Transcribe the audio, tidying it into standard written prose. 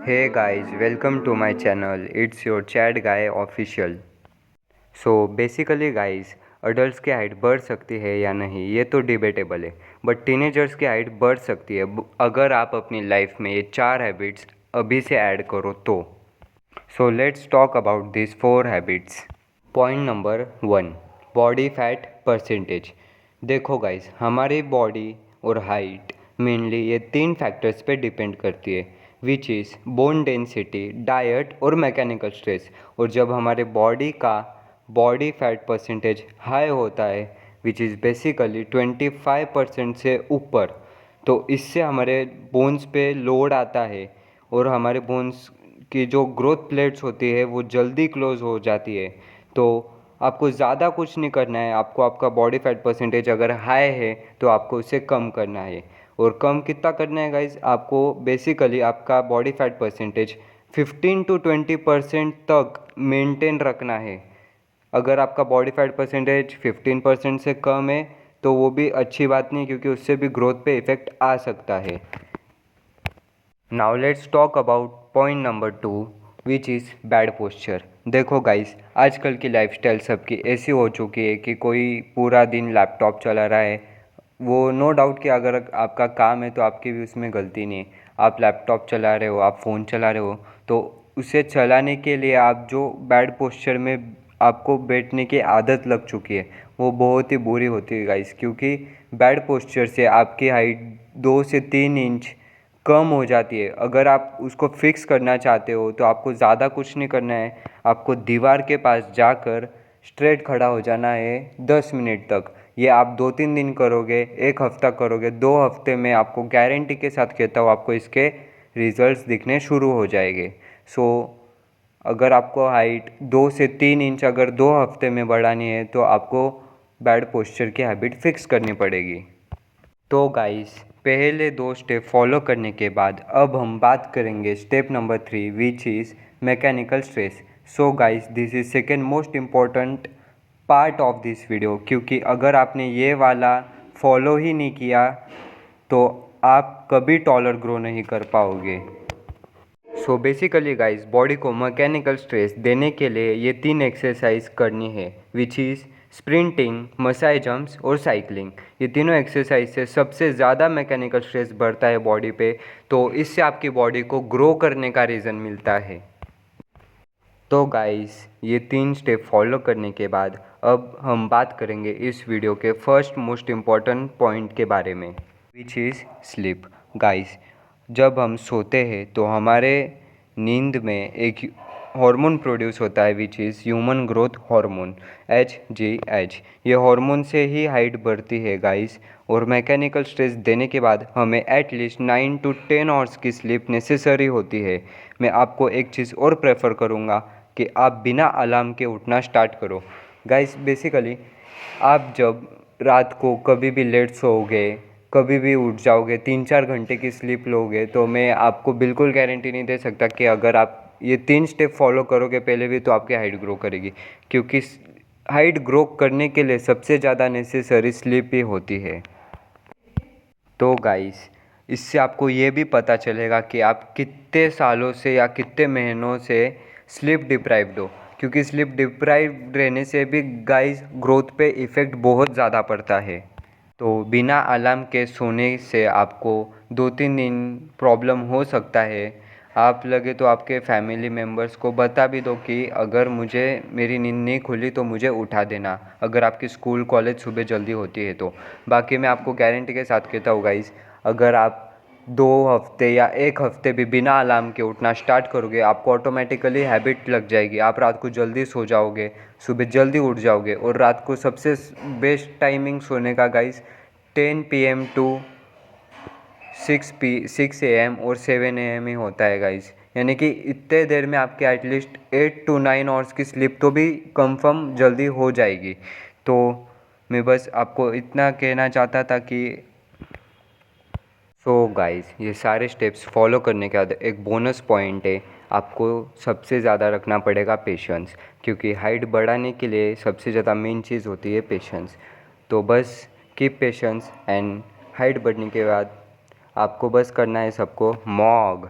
Hey guys, welcome to my channel. It's your chat guy official. So basically guys, adult की height बढ़ सकती है या नहीं ये तो डिबेटेबल है, बट टीनेजर्स की हाइट बढ़ सकती है अगर आप अपनी लाइफ में ये 4 हैबिट्स अभी से ऐड करो तो। So let's talk about this 4 habits. Point number 1, body fat percentage. देखो गाइस, हमारी बॉडी और हाइट मेनली ये 3 फैक्टर्स पे डिपेंड करती है, which is bone density, diet और मैकेनिकल स्ट्रेस। और जब हमारे बॉडी का बॉडी फैट परसेंटेज हाई होता है, विच इज़ बेसिकली 25% से ऊपर, तो इससे हमारे बोन्स पे लोड आता है और हमारे बोन्स की जो ग्रोथ प्लेट्स होती है वो जल्दी क्लोज हो जाती है। तो आपको ज़्यादा कुछ नहीं करना है, आपको आपका बॉडी फैट परसेंटेज अगर हाई है तो आपको उसे कम करना है। और कम कितना करना है गाइज, आपको बेसिकली आपका बॉडी फैट परसेंटेज 15 to 20% तक मेंटेन रखना है। अगर आपका बॉडी फैट परसेंटेज 15% से कम है तो वो भी अच्छी बात नहीं, क्योंकि उससे भी ग्रोथ पे इफ़ेक्ट आ सकता है। Now let's talk about point number 2, which is bad posture. देखो गाइस, आजकल की लाइफस्टाइल सबकी ऐसी हो चुकी है कि कोई पूरा दिन लैपटॉप चला रहा है। वो नो डाउट कि अगर आपका काम है तो आपकी भी उसमें गलती नहीं है। आप लैपटॉप चला रहे हो, आप फ़ोन चला रहे हो, तो उसे चलाने के लिए आप जो बैड पोस्चर में आपको बैठने की आदत लग चुकी है वो बहुत ही बुरी होती है गाइस, क्योंकि बैड पोस्चर से आपकी हाइट 2 से 3 इंच कम हो जाती है। अगर आप उसको फिक्स करना चाहते हो तो आपको ज़्यादा कुछ नहीं करना है, आपको दीवार के पास जाकर स्ट्रेट खड़ा हो जाना है 10 मिनट तक। ये आप 2-3 दिन करोगे, 1 हफ्ता करोगे, 2 हफ्ते में आपको गारंटी के साथ कहता हूँ आपको इसके रिजल्ट्स दिखने शुरू हो जाएंगे। सो अगर आपको हाइट 2 से 3 इंच अगर 2 हफ्ते में बढ़ानी है तो आपको बैड पोस्चर की हैबिट फिक्स करनी पड़ेगी। तो गाइस, पहले 2 स्टेप फॉलो करने के बाद अब हम बात करेंगे step number 3, which is mechanical stress. So guys, this is second most important part of this video, क्योंकि अगर आपने ये वाला फॉलो ही नहीं किया तो आप कभी टॉलर ग्रो नहीं कर पाओगे। सो बेसिकली गाइस, बॉडी को मैकेनिकल स्ट्रेस देने के लिए ये 3 एक्सरसाइज करनी है, which is sprinting, Masai jumps और साइकिलिंग। ये तीनों एक्सरसाइज से सबसे ज़्यादा मैकेनिकल स्ट्रेस बढ़ता है बॉडी पे, तो इससे आपकी बॉडी को ग्रो करने का रीज़न मिलता है। तो गाइस, ये 3 स्टेप फॉलो करने के बाद अब हम बात करेंगे इस वीडियो के फर्स्ट मोस्ट इम्पॉर्टेंट पॉइंट के बारे में, विच इज़ स्लीप। गाइस, जब हम सोते हैं तो हमारे नींद में एक हार्मोन प्रोड्यूस होता है, which is human growth hormone, HGH। ये हार्मोन से ही हाइट बढ़ती है गाइस। और मैकेनिकल स्ट्रेस देने के बाद हमें एटलीस्ट 9 to 10 आवर्स की स्लीप नेसेसरी होती है। मैं आपको एक चीज़ और प्रेफर करूँगा कि आप बिना अलार्म के उठना स्टार्ट करो। गाइस, बेसिकली आप जब रात को कभी भी लेट सोओगे, कभी भी उठ जाओगे, 3-4 घंटे की स्लीप लोगे, तो मैं आपको बिल्कुल गारंटी नहीं दे सकता कि अगर आप ये 3 स्टेप फॉलो करोगे पहले भी तो आपकी हाइट ग्रो करेगी, क्योंकि हाइट ग्रो करने के लिए सबसे ज़्यादा नेसेसरी स्लीप ही होती है। तो गाइस, इससे आपको ये भी पता चलेगा कि आप कितने सालों से या कितने महीनों से स्लीप डिप्राइव्ड हो, क्योंकि स्लीप डिप्राइव्ड रहने से भी गाइस ग्रोथ पे इफ़ेक्ट बहुत ज़्यादा पड़ता है। तो बिना अलार्म के सोने से आपको 2-3 दिन प्रॉब्लम हो सकता है। आप लगे तो आपके फैमिली मेम्बर्स को बता भी दो कि अगर मुझे मेरी नींद नहीं खुली तो मुझे उठा देना, अगर आपकी स्कूल कॉलेज सुबह जल्दी होती है तो। बाकी मैं आपको गारंटी के साथ कहता हूँ गाइस, अगर आप 2 हफ्ते या 1 हफ्ते भी बिना अलार्म के उठना स्टार्ट करोगे, आपको ऑटोमेटिकली हैबिट लग जाएगी। आप रात को जल्दी सो जाओगे, सुबह जल्दी उठ जाओगे। और रात को सबसे बेस्ट टाइमिंग सोने का गाइस 10 PM टू 6 AM और 7 AM ही होता है गाइस। यानी कि इतने देर में आपके एटलीस्ट 8 to 9 आवर्स की स्लीप तो भी कंफर्म जल्दी हो जाएगी। तो मैं बस आपको इतना कहना चाहता था कि सो गाइस, ये सारे स्टेप्स फॉलो करने के बाद एक बोनस पॉइंट है, आपको सबसे ज़्यादा रखना पड़ेगा पेशेंस, क्योंकि हाइट बढ़ाने के लिए सबसे ज़्यादा मेन चीज़ होती है पेशेंस। तो बस कीप पेशेंस एंड हाइट बढ़ने के बाद आपको बस करना है सबको मॉग।